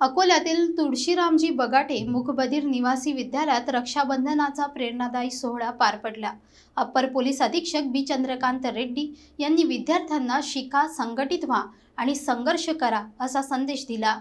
अकोल्यातील तुळशीरामजी बगाटे मूकबधीर निवासी विद्यालयात रक्षाबंधनाचा प्रेरणादायी सोहळा पार पडला। अप्पर पोलीस अधीक्षक बी चंद्रकांत रेड्डी यांनी विद्यार्थ्यांना शिका, संघटित व्हा आणि संघर्ष करा असा संदेश दिला।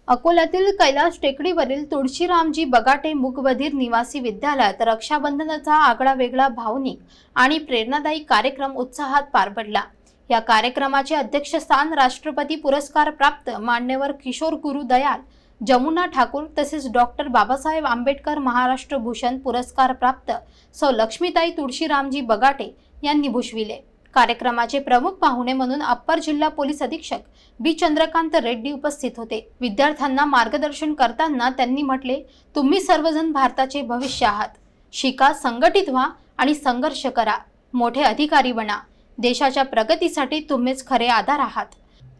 अकोल्यातील कैलास टेकडीवरील तुळशीरामजी बगाटे मूकबधीर निवासी विद्यालयात रक्षाबंधनाचा आगळा वेगळा भावनिक आणि प्रेरणादायी कार्यक्रम उत्साहात पार पडला। या कार्यक्रमाचे अध्यक्षस्थान राष्ट्रपती पुरस्कार प्राप्त मान्यवर किशोर गुरु दयाल, जमुना ठाकूर तसेच डॉक्टर बाबासाहेब आंबेडकर महाराष्ट्र भूषण पुरस्कार प्राप्त सौ लक्ष्मीताई तुळशीरामजी बगाटे यांनी भूषविले। कार्यक्रमाचे प्रमुख पाहुणे म्हणून अप्पर जिल्हा पोलीस अधीक्षक बी चंद्रकांत रेड्डी उपस्थित होते। विद्यार्थ्यांना मार्गदर्शन करताना त्यांनी म्हटले, तुम्ही सर्वजण भारताचे भविष्य आहात। शिका, संघटित व्हा आणि संघर्ष करा। मोठे अधिकारी बना। देशाच्या प्रगतीसाठी तुम्हीच खरे आधार आहात।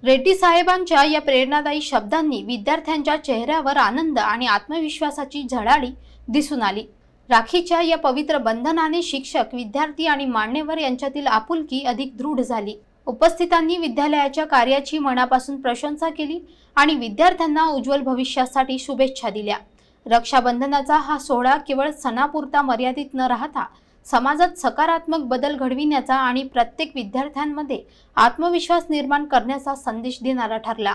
रेड्डी साहेबांच्या या प्रेरणादायी शब्दांनी विद्यार्थ्यांच्या चेहऱ्यावर आनंद आणि आत्मविश्वासाची झळाळी दिसून आली। राखीच्या या पवित्र बंधनाने शिक्षक, विद्यार्थी आणि मान्यवर यांच्यातील आपुलकी अधिक दृढ झाली। उपस्थितांनी विद्यालयाच्या कार्याची मनापासून प्रशंसा केली आणि विद्यार्थ्यांना उज्ज्वल भविष्यासाठी शुभेच्छा दिल्या। रक्षाबंधनाचा हा सोहळा केवळ सणापुरता मर्यादित न राहता समाजात सकारात्मक बदल घडविण्याचा आणि प्रत्येक विद्यार्थ्यांमध्ये आत्मविश्वास निर्माण करण्याचा संदेश देणारा ठरला।